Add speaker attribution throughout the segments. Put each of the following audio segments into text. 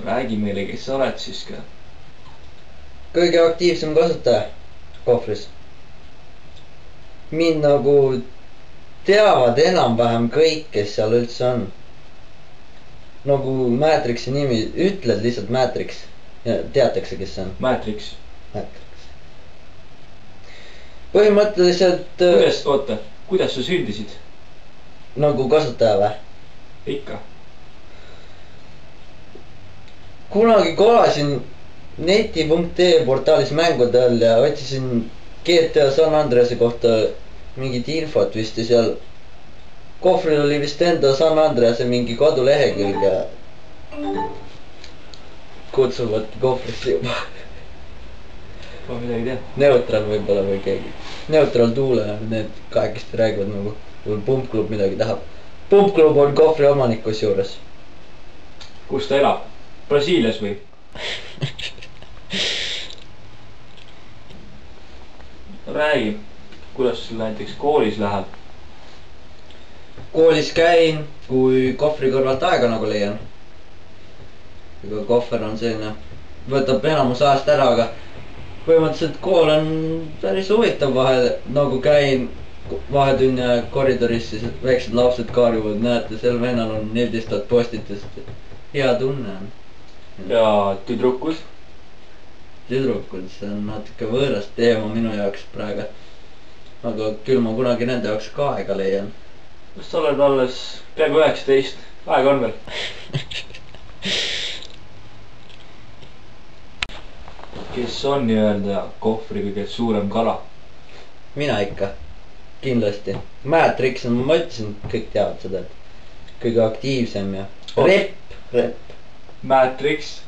Speaker 1: räägi meile, kes sa oled siis ka.
Speaker 2: kõige aktiivsem kasutaja kohvris. Mind nagu teavad enam-vähem kõik, kes seal üldse on. Nagu Matrixi nimi, ütled lihtsalt Matrix ja teatakse, kes see on.
Speaker 1: Matrix.
Speaker 2: Põhimõtteliselt
Speaker 1: kuidas sa sündisid?
Speaker 2: Nagu kasutaja või?
Speaker 1: Ikka.
Speaker 2: Kunagi kolasin neti.ee portaalis mängude all ja otsisin GTA San Andrease kohta mingit infot vist ja seal kohvril oli vist enda San Andrease mingi kodulehekülg ja kutsuvad kohvrisse juba.
Speaker 1: Ma midagi tea.
Speaker 2: Neutral võib-olla või keegi. Neutral Tuule, need kahekesti räägivad nagu, kui Pumpklub midagi tahab. Pumpklub on kohvri omanik kusjuures.
Speaker 1: Kus ta elab? Brasiilias või? Räägi, kuidas sul näiteks koolis läheb?
Speaker 2: Koolis käin, kui kohvri kõrvalt aega nagu leian. Ega kohver on selline, võtab enamus ajast ära, aga põhimõtteliselt kool on päris huvitav vahel, nagu käin vahetunni aja koridoris, siis väiksed lapsed karjuvad, näete, sel vennal on 14 000 postitust. Hea tunne on.
Speaker 1: Ja tüdrukud?
Speaker 2: Tüdrukud, see on natuke võõras teema minu jaoks praegu. Aga küll ma kunagi nende jaoks ka aega leian.
Speaker 1: Kas sa oled alles peaaegu 19? Aega on veel? Kes on nii-öelda kohvri kõige suurem kala?
Speaker 2: Mina ikka. Kindlasti. Matrix on, ma ütlesin, kõik teavad seda, et kõige aktiivsem ja Rep.
Speaker 1: Matrix.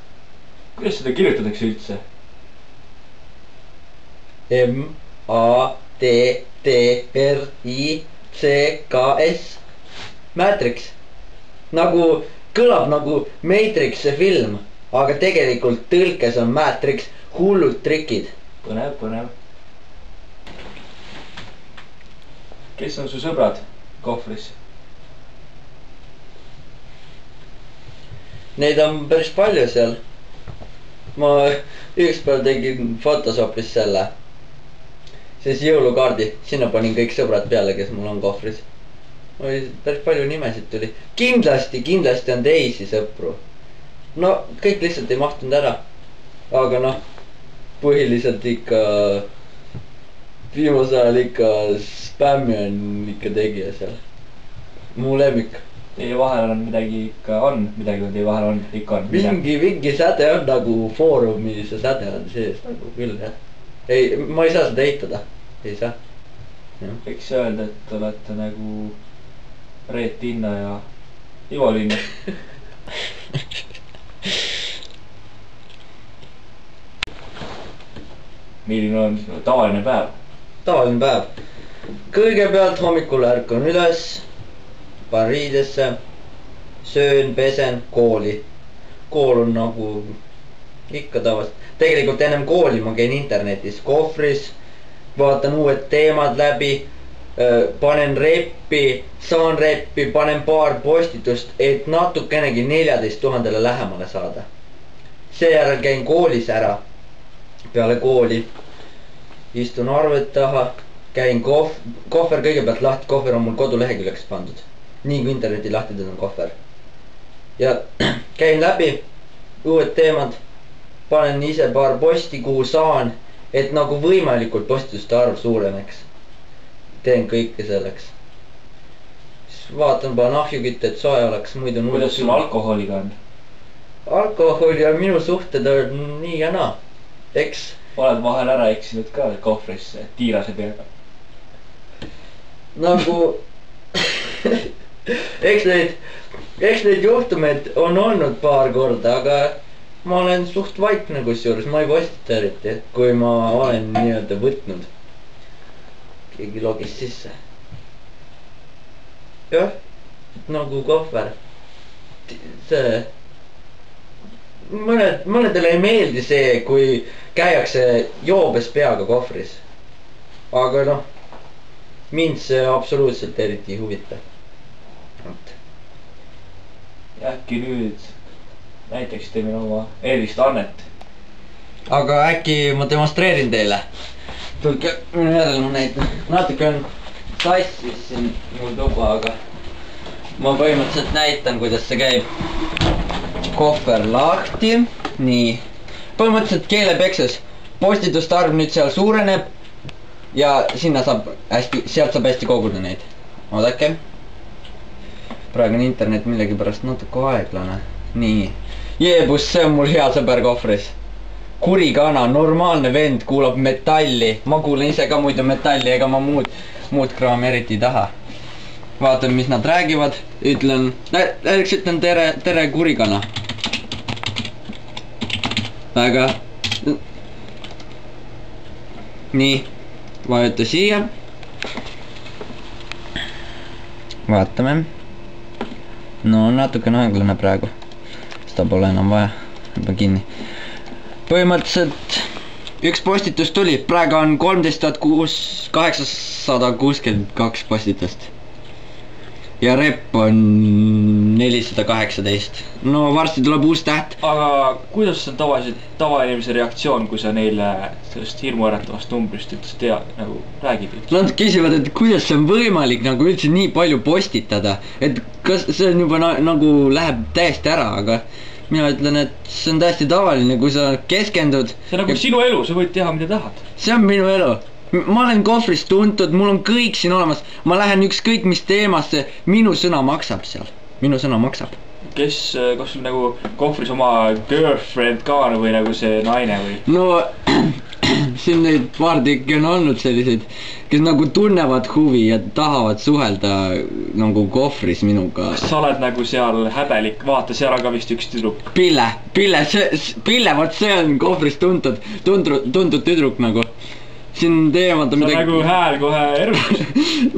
Speaker 1: Kuidas seda kirjutatakse üldse?
Speaker 2: M-A-T-T-R-I-C-K-S. Matrix. Nagu, kõlab nagu Matrix see film, aga tegelikult tõlkes on Matrix hullud trikid.
Speaker 1: Põnev. Kes on su sõbrad kohvris?
Speaker 2: Neid on päris palju seal. Ma ükspäev tegin Photoshopis siis jõulukaardi. Sinna panin kõik sõbrad peale, kes mul on kohvris. Päris palju nimesid tuli. Kindlasti on teisi sõpru. No, kõik lihtsalt ei mahtunud ära. Aga noh, põhiliselt ikka viimasel ajal ikka spämmi on ikka tegija seal. Mu lemmik.
Speaker 1: Teie vahel on midagi ikka on, midagi on teie vahel on, ikka on.
Speaker 2: Mingi säde on nagu foorumi, see säde on sees nagu küll, jah. Ei, ma ei saa seda eitada. Ei saa.
Speaker 1: Võiks öelda, et olete nagu Reet Linna ja Ivo Linna. Milline on tavaline päev?
Speaker 2: Tavaline päev. Kõigepealt hommikul ärkan üles, panen riidesse, söön, pesen, kooli. Kool on nagu ikka tavaliselt. Tegelikult ennem kooli ma käin internetis kohvris, vaatan uued teemad läbi, panen reppi, saan reppi, panen paar postitust, et natukenegi 14 000-le lähemale saada. Seejärel käin koolis ära. Peale kooli istun arvet taha, käin kohver kõigepealt lahti, kohver on mul koduleheküljeks pandud. Nii kui interneti lahti on kohver. Ja käin läbi uued teemad, panen ise paar posti, kuhu saan, et nagu võimalikult postituste arv suureneks. Teen kõike selleks. Siis vaatan, panen ahjukit, et soe oleks muidu.
Speaker 1: Kuidas sul alkoholiga on?
Speaker 2: Alkohol ja minu suhted on nii ja naa. Eks
Speaker 1: oled vahel ära eksinud ka kohvrisse tiirase peaga?
Speaker 2: Nagu eks neid juhtumeid on olnud paar korda, aga ma olen suht vaikne kusjuures, ma ei postita eriti, kui ma olen nii-öelda võtnud. Keegi logis sisse. Jah, nagu kohver. See mõnedele ei meeldi see, kui käiakse joobes peaga kohvris. Aga noh, mind see absoluutselt eriti ei huvita.
Speaker 1: Äkki nüüd näitaksite minu oma eelist annet.
Speaker 2: aga äkki ma demonstreerin teile. tulge minu järele, ma näitan. natuke on sassis siin mul tuba, aga ma põhimõtteliselt näitan, kuidas see käib. kohver lahti, nii. põhimõtteliselt keelepekses postituste arv nüüd seal suureneb ja sinna saab hästi, sealt saab hästi koguda neid. oodake. praegu on internet millegipärast natuke aeglane. nii. Jeebus, see on mul hea sõber kohvris. kurikana, normaalne vend, kuulab metalli. ma kuulan ise ka muidu metalli, ega ma muud kraami eriti ei taha. vaatan, mis nad räägivad. ütlen tere kurikana. väga. nii, vajuta siia. vaatame. no natukene aeglane praegu. seda pole enam vaja. juba kinni. põhimõtteliselt üks postitus tuli. praegu on 13 862 postitust. ja rep on 418. no varsti tuleb uus täht.
Speaker 1: aga kuidas on tavainimese reaktsioon, kui sa neile sellest hirmuäratavast numbrist üldse nagu räägid?
Speaker 2: Nad küsivad, et kuidas see on võimalik nagu üldse nii palju postitada, et kas see on juba nagu läheb täiesti ära, aga mina ütlen, et see on täiesti tavaline, kui sa keskendud.
Speaker 1: see on nagu sinu elu, sa võid teha, mida tahad.
Speaker 2: see on minu elu. ma olen kohvris tuntud, mul on kõik siin olemas. ma lähen ükskõik mis teemasse, minu sõna maksab seal. minu sõna maksab.
Speaker 1: kas sul nagu kohvris oma girlfriend ka või nagu see naine või?
Speaker 2: no siin neid paar tükki on olnud selliseid, kes nagu tunnevad huvi ja tahavad suhelda nagu kohvris minuga.
Speaker 1: kas sa oled nagu seal häbelik, vaata, seal on ka vist üks tüdruk.
Speaker 2: Pille, vot see on kohvris tuntud tüdruk nagu. siin teemata
Speaker 1: midagi. See on nagu hääl kohe ergus.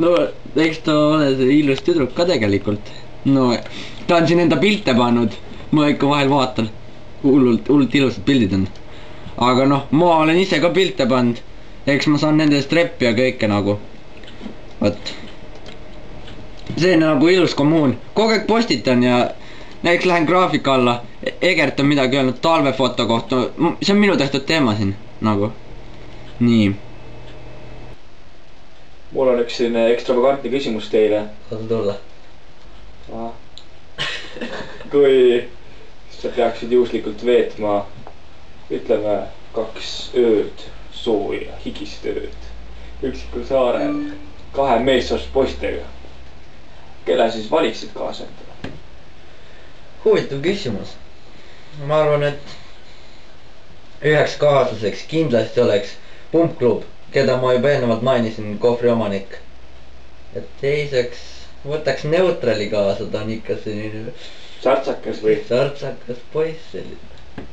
Speaker 2: no eks ta ole see ilus tüdruk ka tegelikult. no ta on siin enda pilte pannud. ma ikka vahel vaatan. hullult ilusad pildid on. aga noh, ma olen ise ka pilte pannud. eks ma saan nendest reppi ja kõike nagu. vot. see on nagu ilus kommuun. kogu aeg postitan ja näiteks lähen graafika alla. Egert on midagi öelnud talvefoto kohta. see on minu tehtud teema siin nagu. nii.
Speaker 1: mul on üks selline ekstravagantne küsimus teile.
Speaker 2: saad tulla?
Speaker 1: kui sa peaksid juhuslikult veetma, ütleme, 2 ööd, sooja, higist ööd üksikul saarel 2 meessoost poistega, kelle siis valiksid kaasa endale?
Speaker 2: huvitav küsimus. ma arvan, et üheks kaaslaseks kindlasti oleks pumpklub, keda ma juba eelnevalt mainisin, kohvri omanik. ja teiseks võtaks neutrali kaasa, ta on ikka selline
Speaker 1: sartsakas või?
Speaker 2: sartsakas poiss, selline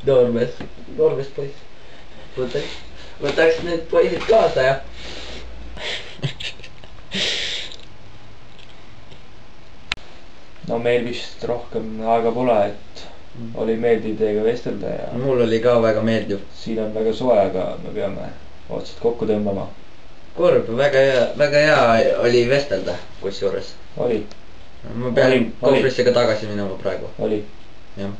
Speaker 2: noormees poiss. võtaks need poisid kaasa ja
Speaker 1: no meil vist rohkem aega pole, et oli meeldiv teiega vestelda ja
Speaker 2: mul oli ka väga meeldiv.
Speaker 1: siin on väga soe, aga me peame otsad kokku tõmbama.
Speaker 2: kurb, väga hea oli vestelda kusjuures.
Speaker 1: oli.
Speaker 2: ma pean kohvrisse ka tagasi minema praegu.
Speaker 1: oli.
Speaker 2: jah.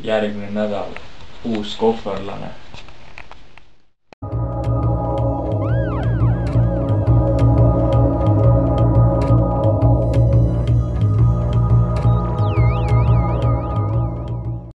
Speaker 1: järgmine nädal uus kohverlane